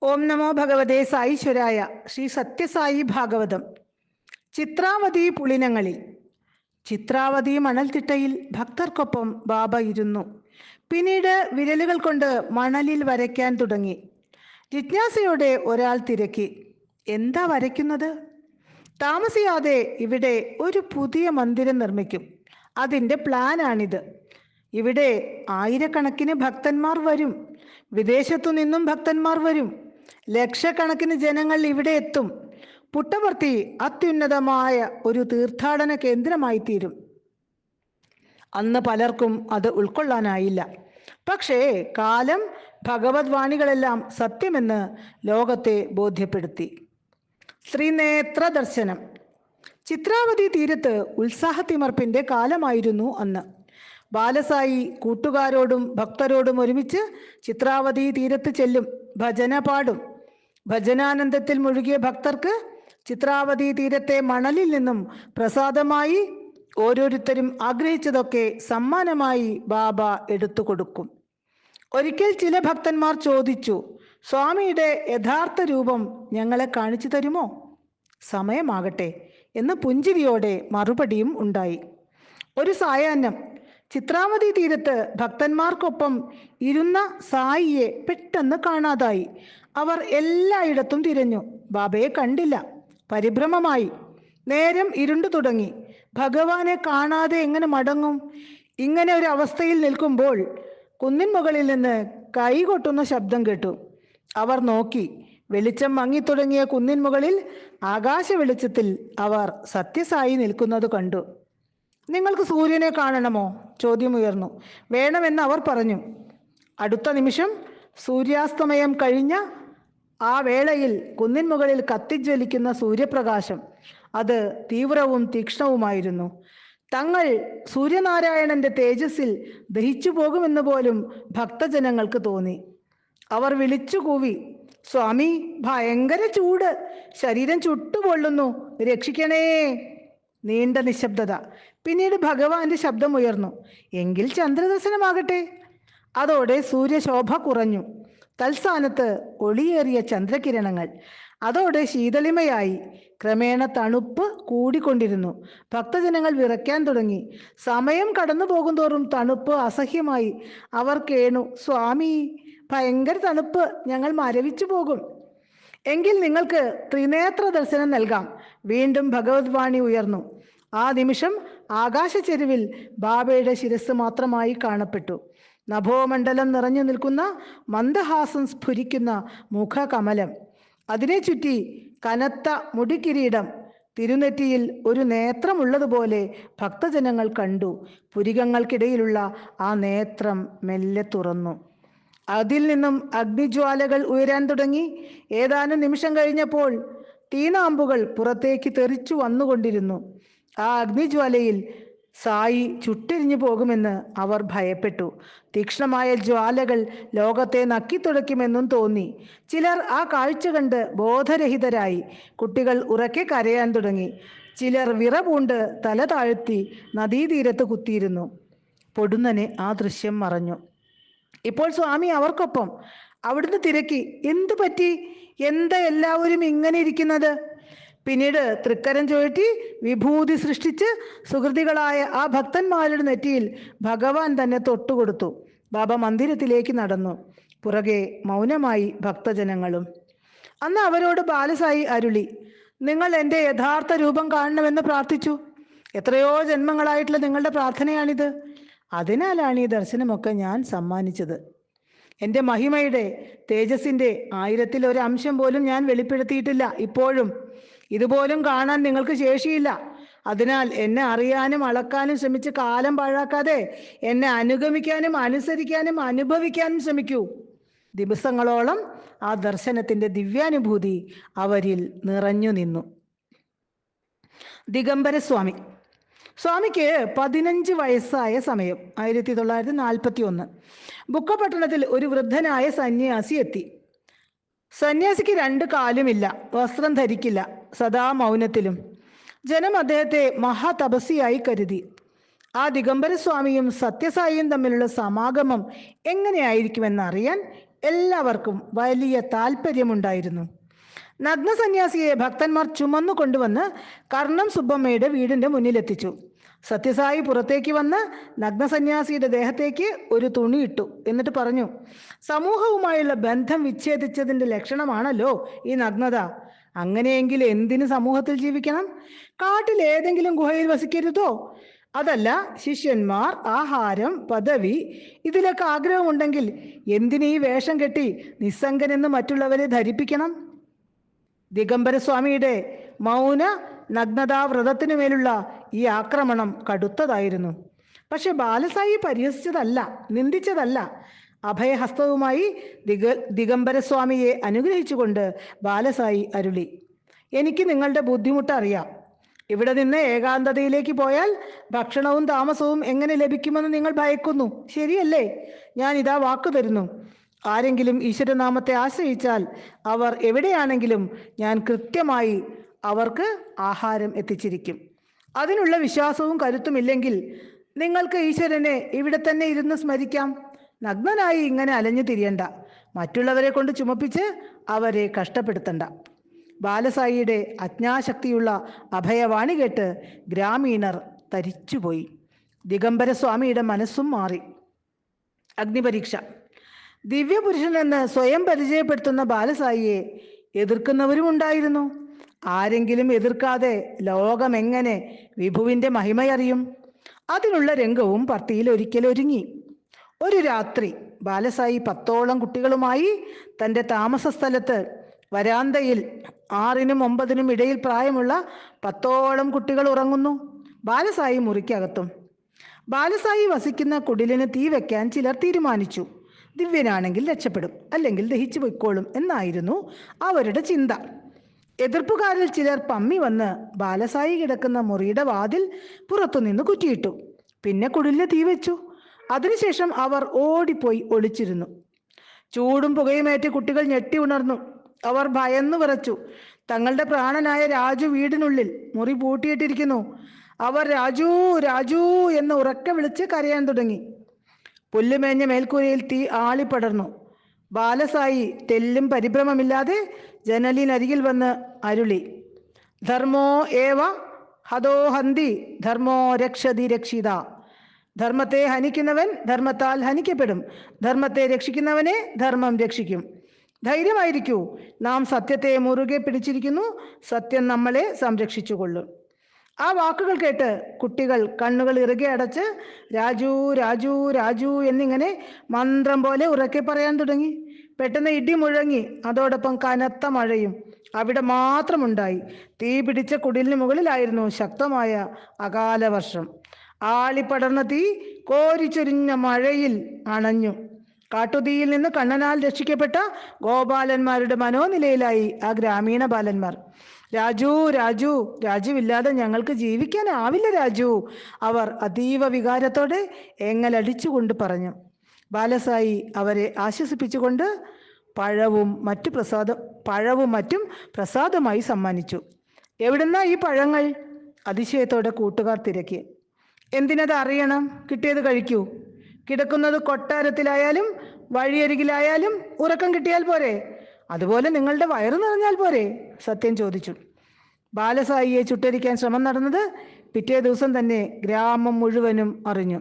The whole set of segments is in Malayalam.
ഓം നമോ ഭഗവതേ സായീശ്വരായ. ശ്രീ സത്യസായി ഭാഗവതം. ചിത്രാവതി പുളിനങ്ങളിൽ. ചിത്രാവതി മണൽത്തിട്ടയിൽ ഭക്തർക്കൊപ്പം ബാബ ഇരുന്നു. പിന്നീട് വിരലുകൾ കൊണ്ട് മണലിൽ വരയ്ക്കാൻ തുടങ്ങി. ജിജ്ഞാസയോടെ ഒരാൾ തിരക്കി, എന്താ വരയ്ക്കുന്നത്? താമസിയാതെ ഇവിടെ ഒരു പുതിയ മന്ദിരം നിർമ്മിക്കും. അതിൻ്റെ പ്ലാനാണിത്. ഇവിടെ ആയിരക്കണക്കിന് ഭക്തന്മാർ വരും. വിദേശത്തു നിന്നും ഭക്തന്മാർ വരും. ലക്ഷക്കണക്കിന് ജനങ്ങൾ ഇവിടെ എത്തും. പുട്ടപർത്തി അത്യുന്നതമായ ഒരു തീർത്ഥാടന കേന്ദ്രമായി തീരും. അന്ന് പലർക്കും അത് ഉൾക്കൊള്ളാനായില്ല. പക്ഷേ കാലം ഭഗവത് വാണികളെല്ലാം സത്യമെന്ന് ലോകത്തെ ബോധ്യപ്പെടുത്തി. ശ്രീനേത്ര ദർശനം. ചിത്രാവതി തീരത്ത് ഉത്സാഹത്തിമർപ്പിന്റെ കാലമായിരുന്നു അന്ന്. ബാലസായി കൂട്ടുകാരോടും ഭക്തരോടും ഒരുമിച്ച് ചിത്രാവതി തീരത്ത് ചെല്ലും. ഭജന പാടും. ഭജനാനന്ദത്തിൽ മുഴുകിയ ഭക്തർക്ക് ചിത്രാവതി തീരത്തെ മണലിൽ നിന്നും പ്രസാദമായി ഓരോരുത്തരും ആഗ്രഹിച്ചതൊക്കെ സമ്മാനമായി ബാബ എടുത്തു കൊടുക്കും. ഒരിക്കൽ ചില ഭക്തന്മാർ ചോദിച്ചു, സ്വാമിയുടെ യഥാർത്ഥ രൂപം ഞങ്ങളെ കാണിച്ചു തരുമോ? സമയമാകട്ടെ എന്ന് പുഞ്ചിരിയോടെ മറുപടിയും ഉണ്ടായി. ഒരു സായാഹ്നം ചിത്രാവതി തീരത്ത് ഭക്തന്മാർക്കൊപ്പം ഇരുന്ന സായിയെ പെട്ടെന്ന് കാണാതായി. അവർ എല്ലായിടത്തും തിരഞ്ഞു. ബാബയെ കണ്ടില്ല. പരിഭ്രമമായി. നേരം ഇരുണ്ടു തുടങ്ങി. ഭഗവാനെ കാണാതെ എങ്ങനെ മടങ്ങും? ഇങ്ങനെ ഒരു അവസ്ഥയിൽ നിൽക്കുമ്പോൾ കുന്നിൻ മുകളിൽ നിന്ന് കൈകൊട്ടുന്ന ശബ്ദം കേട്ടു. അവർ നോക്കി. വെളിച്ചം മങ്ങിത്തുടങ്ങിയ കുന്നിൻ മുകളിൽ ആകാശ വെളിച്ചത്തിൽ അവർ സത്യസായി നിൽക്കുന്നത് കണ്ടു. നിങ്ങൾക്ക് സൂര്യനെ കാണണമോ? ചോദ്യമുയർന്നു. വേണമെന്ന് അവർ പറഞ്ഞു. അടുത്ത നിമിഷം സൂര്യാസ്തമയം കഴിഞ്ഞ ആ വേളയിൽ കുന്നിൻ മുകളിൽ കത്തിജ്വലിക്കുന്ന സൂര്യപ്രകാശം, അത് തീവ്രവും തീക്ഷ്ണവുമായിരുന്നു. തങ്ങൾ സൂര്യനാരായണന്റെ തേജസ്സിൽ ദഹിച്ചു പോകുമെന്ന് പോലും ഭക്തജനങ്ങൾക്ക് തോന്നി. അവർ വിളിച്ചുകൂവി, സ്വാമി, ഭയങ്കര ചൂട്, ശരീരം ചുട്ടുപൊള്ളുന്നു, രക്ഷിക്കണേ. നീണ്ട നിശബ്ദത. പിന്നീട് ഭഗവാന്റെ ശബ്ദമുയർന്നു, എങ്കിൽ ചന്ദ്രദർശനമാകട്ടെ. അതോടെ സൂര്യശോഭ കുറഞ്ഞു. തൽസ്ഥാനത്ത് ഒളിയേറിയ ചന്ദ്രകിരണങ്ങൾ. അതോടെ ശീതളിമയായി. ക്രമേണ തണുപ്പ് കൂടിക്കൊണ്ടിരുന്നു. ഭക്തജനങ്ങൾ വിറയ്ക്കാൻ തുടങ്ങി. സമയം കടന്നു പോകുന്തോറും തണുപ്പ് അസഹ്യമായി. അവർ കേണു, സ്വാമി, ഭയങ്കര തണുപ്പ്, ഞങ്ങൾ മരവിച്ചു പോകും. എങ്കിൽ നിങ്ങൾക്ക് ത്രിനേത്ര ദർശനം നൽകാം. വീണ്ടും ഭഗവത് വാണി ഉയർന്നു. ആ നിമിഷം ആകാശച്ചെരുവിൽ ബാബയുടെ ശിരസ് മാത്രമായി കാണപ്പെട്ടു. നഭോമണ്ഡലം നിറഞ്ഞു നിൽക്കുന്ന മന്ദഹാസം സ്ഫുരിക്കുന്ന മുഖകമലം. അതിനെ ചുറ്റി കനത്ത മുടിക്കിരീടം. തിരുനെറ്റിയിൽ ഒരു നേത്രമുള്ളതുപോലെ ഭക്തജനങ്ങൾ കണ്ടു. പുരികങ്ങൾക്കിടയിലുള്ള ആ നേത്രം മെല്ലെ തുറന്നു. അതിൽ നിന്നും അഗ്നിജ്വാലകൾ ഉയരാൻ തുടങ്ങി. ഏതാനും നിമിഷം കഴിഞ്ഞപ്പോൾ തീനാമ്പുകൾ പുറത്തേക്ക് തെറിച്ചു വന്നുകൊണ്ടിരുന്നു. ആ അഗ്നിജ്വാലയിൽ സായി ചുട്ടെരിഞ്ഞു പോകുമെന്ന് അവർ ഭയപ്പെട്ടു. തീക്ഷ്ണമായ ജ്വാലകൾ ലോകത്തെ നക്കിത്തുടയ്ക്കുമെന്നും തോന്നി. ചിലർ ആ കാഴ്ച കണ്ട് ബോധരഹിതരായി. കുട്ടികൾ ഉറക്കെ കരയാൻ തുടങ്ങി. ചിലർ വിറപൂണ്ട് തല താഴ്ത്തി നദീതീരത്ത് കുത്തിയിരുന്നു. പൊടുന്നനെ ആ ദൃശ്യം മറഞ്ഞു. ഇപ്പോൾ സ്വാമി അവർക്കൊപ്പം. അവിടുന്ന് തിരക്കി, എന്തു പറ്റി? എന്താ എല്ലാവരും ഇങ്ങനെ ഇരിക്കുന്നത്? പിന്നീട് തൃക്കരം ചുഴറ്റി വിഭൂതി സൃഷ്ടിച്ച് സുഹൃതികളായ ആ ഭക്തന്മാരുടെ നെറ്റിയിൽ ഭഗവാൻ തന്നെ തൊട്ടുകൊടുത്തു. ബാബ മന്ദിരത്തിലേക്ക് നടന്നു. പുറകെ മൗനമായി ഭക്തജനങ്ങളും. അന്ന് അവരോട് ബാലസായി അരുളി, നിങ്ങൾ എൻ്റെ യഥാർത്ഥ രൂപം കാണണമെന്ന് പ്രാർത്ഥിച്ചു. എത്രയോ ജന്മങ്ങളായിട്ടുള്ള നിങ്ങളുടെ പ്രാർത്ഥനയാണിത്. അതിനാലാണ് ഈ ദർശനമൊക്കെ ഞാൻ സമ്മാനിച്ചത്. എൻ്റെ മഹിമയുടെ തേജസ്സിൻ്റെ 1000-ൽ 1 അംശം പോലും ഞാൻ വെളിപ്പെടുത്തിയിട്ടില്ല. ഇപ്പോഴും ഇതുപോലും കാണാൻ നിങ്ങൾക്ക് ശേഷിയില്ല. അതിനാൽ എന്നെ അറിയാനും അളക്കാനും ശ്രമിച്ച് കാലം പാഴാക്കാതെ എന്നെ അനുഗമിക്കാനും അനുസരിക്കാനും അനുഭവിക്കാനും ശ്രമിക്കൂ. ദിവസങ്ങളോളം ആ ദർശനത്തിൻ്റെ ദിവ്യാനുഭൂതി അവരിൽ നിറഞ്ഞു നിന്നു. ദിഗംബരസ്വാമി. സ്വാമിക്ക് 15 വയസ്സായ സമയം 1941. ബുക്കപട്ടണത്തിൽ ഒരു വൃദ്ധനായ സന്യാസി എത്തി. സന്യാസിക്ക് 2 കാലുമില്ല, വസ്ത്രം ധരിക്കില്ല, സദാ മൗനത്തിലും. ജനം അദ്ദേഹത്തെ മഹാതപസ്വിയായി കരുതി. ആ ദിഗംബരസ്വാമിയും സത്യസായിയും തമ്മിലുള്ള സമാഗമം എങ്ങനെയായിരിക്കുമെന്നറിയാൻ എല്ലാവർക്കും വലിയ താല്പര്യമുണ്ടായിരുന്നു. നഗ്നസന്യാസിയെ ഭക്തന്മാർ ചുമന്നു കൊണ്ടുവന്ന് കർണം സുബ്ബമ്മയുടെ വീടിൻ്റെ മുന്നിലെത്തിച്ചു. സത്യസായി പുറത്തേക്ക് വന്ന് നഗ്നസന്യാസിയുടെ ദേഹത്തേക്ക് ഒരു തുണി ഇട്ടു. എന്നിട്ട് പറഞ്ഞു, സമൂഹവുമായുള്ള ബന്ധം വിച്ഛേദിച്ചതിൻ്റെ ലക്ഷണമാണല്ലോ ഈ നഗ്നത. അങ്ങനെയെങ്കിൽ എന്തിന് സമൂഹത്തിൽ ജീവിക്കണം? കാട്ടിൽ ഏതെങ്കിലും ഗുഹയിൽ വസിക്കരുതോ? അതല്ല, ശിഷ്യന്മാർ, ആഹാരം, പദവി, ഇതിലൊക്കെ ആഗ്രഹമുണ്ടെങ്കിൽ എന്തിനീ വേഷം കെട്ടി നിസ്സംഗനെന്ന് മറ്റുള്ളവരെ ധരിപ്പിക്കണം? ദിഗംബരസ്വാമിയുടെ മൗന നഗ്നതാവ്രതത്തിനു മേലുള്ള ഈ ആക്രമണം കടുത്തതായിരുന്നു. പക്ഷെ ബാലസായി പരിഹസിച്ചതല്ല, നിന്ദിച്ചതല്ല. അഭയഹസ്തവുമായി ദിഗംബരസ്വാമിയെ അനുഗ്രഹിച്ചുകൊണ്ട് ബാലസായി അരുളി, എനിക്ക് നിങ്ങളുടെ ബുദ്ധിമുട്ട് അറിയാം. ഇവിടെ നിന്ന് ഏകാന്തതയിലേക്ക് പോയാൽ ഭക്ഷണവും താമസവും എങ്ങനെ ലഭിക്കുമെന്ന് നിങ്ങൾ ഭയക്കുന്നു, ശരിയല്ലേ? ഞാൻ ഇതാ വാക്കു തരുന്നു. ആരെങ്കിലും ഈശ്വരനാമത്തെ ആശ്രയിച്ചാൽ അവർ എവിടെയാണെങ്കിലും ഞാൻ കൃത്യമായി അവർക്ക് ആഹാരം എത്തിച്ചിരിക്കും. അതിനുള്ള വിശ്വാസവും കരുത്തുമില്ലെങ്കിൽ നിങ്ങൾക്ക് ഈശ്വരനെ ഇവിടെ തന്നെ ഇരുന്ന് സ്മരിക്കാം. നഗ്നനായി ഇങ്ങനെ അലഞ്ഞു തിരിയണ്ട. മറ്റുള്ളവരെ കൊണ്ട് ചുമപ്പിച്ച് അവരെ കഷ്ടപ്പെടുത്തണ്ട. ബാലസായിയുടെ അജ്ഞാശക്തിയുള്ള അഭയവാണി കേട്ട് ഗ്രാമീണർ തരിച്ചുപോയി. ദിഗംബരസ്വാമിയുടെ മനസ്സും മാറി. അഗ്നിപരീക്ഷ. ദിവ്യപുരുഷനെന്ന് സ്വയം പരിചയപ്പെടുത്തുന്ന ബാലസായിയെ എതിർക്കുന്നവരും ഉണ്ടായിരുന്നു. ആരെങ്കിലും എതിർക്കാതെ ലോകമെങ്ങനെ വിഭുവിൻ്റെ മഹിമയറിയും? അതിനുള്ള രംഗവും പർത്തിയിൽ ഒരിക്കൽ ഒരുങ്ങി. ഒരു രാത്രി ബാലസായി 10ഓളം കുട്ടികളുമായി തൻ്റെ താമസ സ്ഥലത്ത് വരാന്തയിൽ 6നും 9നും ഇടയിൽ പ്രായമുള്ള 10ഓളം കുട്ടികൾ ഉറങ്ങുന്നു. ബാലസായി മുറിക്കകത്തും. ബാലസായി വസിക്കുന്ന കുടിലിന് തീ വയ്ക്കാൻ ചിലർ തീരുമാനിച്ചു. ദിവ്യനാണെങ്കിൽ രക്ഷപ്പെടും, അല്ലെങ്കിൽ ദഹിച്ചു പൊയ്ക്കോളും എന്നായിരുന്നു അവരുടെ ചിന്ത. എതിർപ്പുകാരിൽ ചിലർ പമ്മി വന്ന് ബാലസായി കിടക്കുന്ന മുറിയുടെ വാതിൽ പുറത്തുനിന്ന് കുറ്റിയിട്ടു. പിന്നെ കുടിലിന് തീ വെച്ചു. അതിനുശേഷം അവർ ഓടിപ്പോയി ഒളിച്ചിരുന്നു. ചൂടും പുകയുമേറ്റ് കുട്ടികൾ ഞെട്ടി ഉണർന്നു. അവർ ഭയന്നു വിറച്ചു. തങ്ങളുടെ പ്രാണനായ രാജു വീടിനുള്ളിൽ മുറി പൂട്ടിയിട്ടിരിക്കുന്നു. അവർ രാജു രാജു എന്ന് ഉറക്കെ വിളിച്ച് കരയാൻ തുടങ്ങി. പുല്ലുമേഞ്ഞ മേൽക്കൂരയിൽ തീ ആളിപ്പടർന്നു. ബാലസായി തെല്ലും പരിഭ്രമമില്ലാതെ ജനലിനരികിൽ വന്ന് അരുളി, ധർമ്മോ ഏവ ഹതോ ഹന്തി ധർമ്മോ രക്ഷതി രക്ഷിത. ധർമ്മത്തെ ഹനിക്കുന്നവൻ ധർമ്മത്താൽ ഹനിക്കപ്പെടും. ധർമ്മത്തെ രക്ഷിക്കുന്നവനെ ധർമ്മം രക്ഷിക്കും. ധൈര്യമായിരിക്കൂ, നാം സത്യത്തെ മുറുകെ പിടിച്ചിരിക്കുന്നു. സത്യം നമ്മളെ സംരക്ഷിച്ചുകൊള്ളും. ആ വാക്കുകൾ കേട്ട് കുട്ടികൾ കണ്ണുകൾ ഇറുകെ അടച്ച് രാജു രാജു രാജു എന്നിങ്ങനെ മന്ത്രം പോലെ ഉറക്കെ പറയാൻ തുടങ്ങി. പെട്ടെന്ന് ഇടി മുഴങ്ങി. അതോടൊപ്പം കനത്ത മഴയും അവിടെ മാത്രമുണ്ടായി. തീ പിടിച്ച കുടിലിന് മുകളിലായിരുന്നു ശക്തമായ അകാല വർഷം. ആളിപ്പടർന്ന തീ കോരിച്ചൊരിഞ്ഞ മഴയിൽ അണഞ്ഞു. കാട്ടുതീയിൽ നിന്ന് കണ്ണനാൽ രക്ഷിക്കപ്പെട്ട ഗോപാലന്മാരുടെ മനോനിലയിലായി ആ ഗ്രാമീണ ബാലന്മാർ. രാജു രാജു, രാജുവില്ലാതെ ഞങ്ങൾക്ക് ജീവിക്കാനാവില്ല രാജു, അവർ അതീവ വികാരത്തോടെ എങ്ങലടിച്ചുകൊണ്ട് പറഞ്ഞു. ബാലസായി അവരെ ആശ്വസിപ്പിച്ചുകൊണ്ട് പഴവും മറ്റും പ്രസാദമായി സമ്മാനിച്ചു. എവിടുന്നാ ഈ പഴങ്ങൾ? അതിശയത്തോടെ കൂട്ടുകാർ തിരക്കി. എന്തിനത് അറിയണം? കിട്ടിയത് കഴിക്കൂ. കിടക്കുന്നത് കൊട്ടാരത്തിലായാലും വഴിയരികിലായാലും ഉറക്കം കിട്ടിയാൽ പോരെ? അതുപോലെ നിങ്ങളുടെ വയറ് നിറഞ്ഞാൽ പോരെ? സത്യൻ ചോദിച്ചു. ബാലസായിയെ ചുട്ടരിക്കാൻ ശ്രമം നടന്നത് പിറ്റേ ദിവസം തന്നെ ഗ്രാമം മുഴുവനും അറിഞ്ഞു.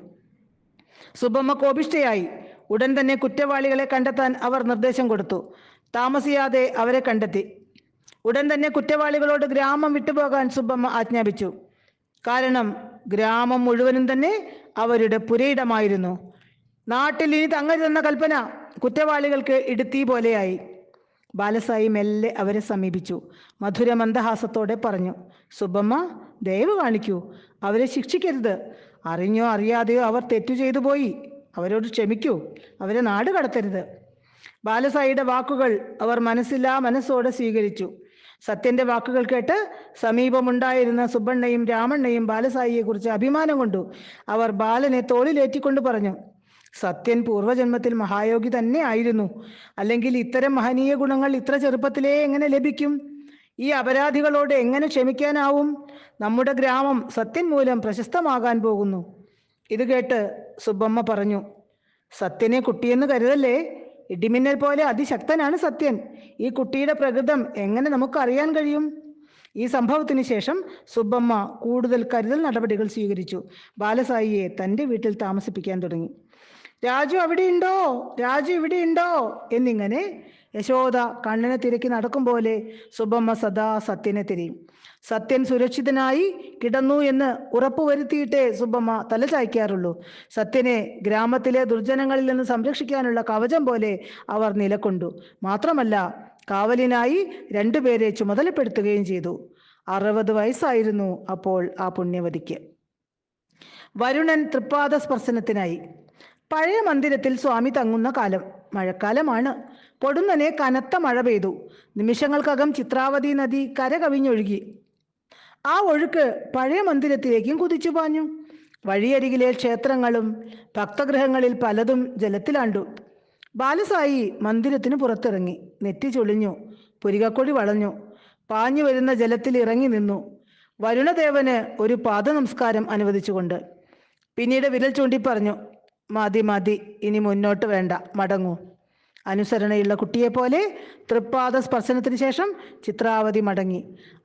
സുബ്ബമ്മ കോപിഷ്ഠയായി. ഉടൻ തന്നെ കുറ്റവാളികളെ കണ്ടെത്താൻ അവർ നിർദ്ദേശം കൊടുത്തു. താമസിയാതെ അവരെ കണ്ടെത്തി. ഉടൻ തന്നെ കുറ്റവാളികളോട് ഗ്രാമം വിട്ടുപോകാൻ സുബ്ബമ്മ ആജ്ഞാപിച്ചു. കാരണം ഗ്രാമം മുഴുവനും തന്നെ അവരുടെ പുരയിടമായിരുന്നു. നാട്ടിൽ ഇനി തങ്ങരുതെന്ന കൽപ്പന കുറ്റവാളികൾക്ക് ഇടുത്തി പോലെയായി. ബാലസായി മെല്ലെ അവരെ സമീപിച്ചു. മധുര മന്ദഹാസത്തോടെ പറഞ്ഞു, സുബ്ബമ്മ, ദയവ് കാണിക്കൂ. അവരെ ശിക്ഷിക്കരുത്. അറിഞ്ഞോ അറിയാതെയോ അവർ തെറ്റു ചെയ്തു പോയി. അവരോട് ക്ഷമിക്കൂ. അവരെ നാട് കടത്തരുത്. ബാലസായിയുടെ വാക്കുകൾ അവർ മനസ്സില്ലാ മനസ്സോടെ സ്വീകരിച്ചു. സത്യന്റെ വാക്കുകൾ കേട്ട് സമീപമുണ്ടായിരുന്ന സുബ്ബണ്ണയും രാമണ്ണയും ബാലസായിയെക്കുറിച്ച് അഭിമാനം കൊണ്ടു. അവർ ബാലനെ തോളിലേറ്റിക്കൊണ്ട് പറഞ്ഞു, സത്യൻ പൂർവജന്മത്തിൽ മഹായോഗി തന്നെ ആയിരുന്നു. അല്ലെങ്കിൽ ഇത്തരം മഹനീയ ഗുണങ്ങൾ ഇത്ര ചെറുപ്പത്തിലേ എങ്ങനെ ലഭിക്കും? ഈ അപരാധികളോട് എങ്ങനെ ക്ഷമിക്കാനാവും? നമ്മുടെ ഗ്രാമം സത്യൻ മൂലം പ്രശസ്തമാകാൻ പോകുന്നു. ഇത് കേട്ട് സുബ്ബമ്മ പറഞ്ഞു, സത്യനെ കുട്ടിയെന്ന് കരുതല്ലേ. ഇടിമിന്നൽ പോലെ അതിശക്തനാണ് സത്യൻ. ഈ കുട്ടിയുടെ പ്രകൃതം എങ്ങനെ നമുക്കറിയാൻ കഴിയും? ഈ സംഭവത്തിന് ശേഷം സുബ്ബമ്മ കൂടുതൽ കരുതൽ നടപടികൾ സ്വീകരിച്ചു. ബാലസായിയെ തൻ്റെ വീട്ടിൽ താമസിപ്പിക്കാൻ തുടങ്ങി. രാജു അവിടെയുണ്ടോ, രാജു ഇവിടെയുണ്ടോ എന്നിങ്ങനെ യശോദ കണ്ണനെ തിരക്കി നടക്കും പോലെ സുബ്ബമ്മ സദാ സത്യനെ തിരയും. സത്യൻ സുരക്ഷിതനായി കിടന്നു എന്ന് ഉറപ്പുവരുത്തിയിട്ടേ സുബ്ബമ്മ തലചായ്ക്കാറുള്ളൂ. സത്യനെ ഗ്രാമത്തിലെ ദുർജനങ്ങളിൽ നിന്ന് സംരക്ഷിക്കാനുള്ള കവചം പോലെ അവർ നിലകൊണ്ടു. മാത്രമല്ല, കാവലിനായി 2 പേരെ ചുമതലപ്പെടുത്തുകയും ചെയ്തു. 60 വയസ്സായിരുന്നു അപ്പോൾ ആ പുണ്യവതിക്ക്. വരുണൻ തൃപ്പാദ സ്പർശനത്തിനായി. പഴയ മന്ദിരത്തിൽ സ്വാമി തങ്ങുന്ന കാലം മഴക്കാലമാണ്. പൊടുന്നനെ കനത്ത മഴ പെയ്തു. നിമിഷങ്ങൾക്കകം ചിത്രാവതി നദി കരകവിഞ്ഞൊഴുകി. ആ ഒഴുക്ക് പഴയ മന്ദിരത്തിലേക്കും കുതിച്ചു പാഞ്ഞു. വഴിയരികിലെ ക്ഷേത്രങ്ങളും ഭക്തഗൃഹങ്ങളിൽ പലതും ജലത്തിലാണ്ടു. ബാലസായി മന്ദിരത്തിന് പുറത്തിറങ്ങി. നെറ്റി ചൊളിഞ്ഞു, പുരികക്കൊടി വളഞ്ഞു. പാഞ്ഞു വരുന്ന ജലത്തിൽ ഇറങ്ങി നിന്നു, വരുണദേവന് ഒരു പാദ നമസ്കാരം അനുവദിച്ചുകൊണ്ട്. പിന്നീട് വിരൽ ചൂണ്ടി പറഞ്ഞു, മതി മതി, ഇനി മുന്നോട്ട് വേണ്ട, മടങ്ങൂ. അനുസരണയുള്ള കുട്ടിയെപ്പോലെ തൃപ്പാദ സ്പർശനത്തിന് ശേഷം ചിത്രാവതി മടങ്ങി.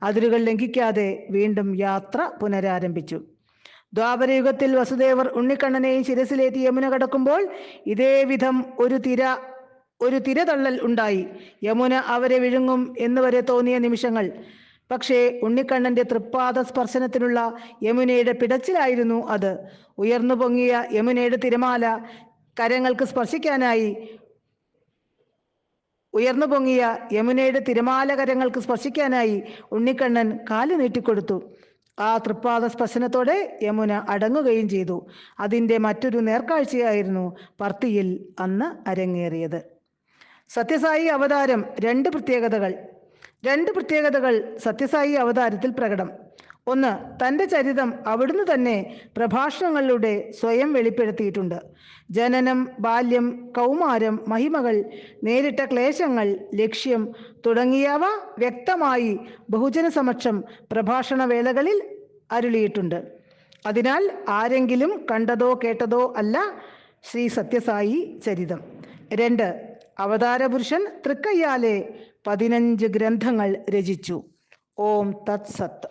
അതിരുകൾ ലംഘിക്കാതെ വീണ്ടും യാത്ര പുനരാരംഭിച്ചു. ദ്വാപരയുഗത്തിൽ വസുദേവർ ഉണ്ണിക്കണ്ണനെയും ശിരസിലേറ്റി യമുന കടക്കുമ്പോൾ ഇതേ വിധം ഒരു തിരതള്ളൽ ഉണ്ടായി. യമുന അവരെ വിഴുങ്ങും എന്നുവരെ തോന്നിയ നിമിഷങ്ങൾ. പക്ഷേ ഉണ്ണിക്കണ്ണന്റെ തൃപ്പാദ സ്പർശനത്തിനുള്ള യമുനയുടെ പിടച്ചിലായിരുന്നു അത്. ഉയർന്നു പൊങ്ങിയ യമുനയുടെ തിരമാല കരങ്ങൾക്ക് സ്പർശിക്കാനായി ഉണ്ണിക്കണ്ണൻ കാല് നീട്ടിക്കൊടുത്തു. ആ തൃപ്പാദ സ്പർശനത്തോടെ യമുന അടങ്ങുകയും ചെയ്തു. അതിൻ്റെ മറ്റൊരു നേർക്കാഴ്ചയായിരുന്നു പർത്തിയിൽ അന്ന് അരങ്ങേറിയത്. സത്യസായി അവതാരം രണ്ട് പ്രത്യേകതകൾ സത്യസായി അവതാരത്തിൽ പ്രകടം. ഒന്ന്, തൻ്റെ ചരിതം അവിടുന്ന് തന്നെ പ്രഭാഷണങ്ങളിലൂടെ സ്വയം വെളിപ്പെടുത്തിയിട്ടുണ്ട്. ജനനം, ബാല്യം, കൗമാരം, മഹിമകൾ, നേരിട്ട ക്ലേശങ്ങൾ, ലക്ഷ്യം തുടങ്ങിയവ വ്യക്തമായി ബഹുജന സമക്ഷം പ്രഭാഷണ വേളകളിൽ അരുളിയിട്ടുണ്ട്. അതിനാൽ ആരെങ്കിലും കണ്ടതോ കേട്ടതോ അല്ല ശ്രീ സത്യസായി ചരിതം. 2, അവതാരപുരുഷൻ തൃക്കയ്യാലെ 15 ഗ്രന്ഥങ്ങൾ രചിച്ചു. ഓം തത് സത്ത്.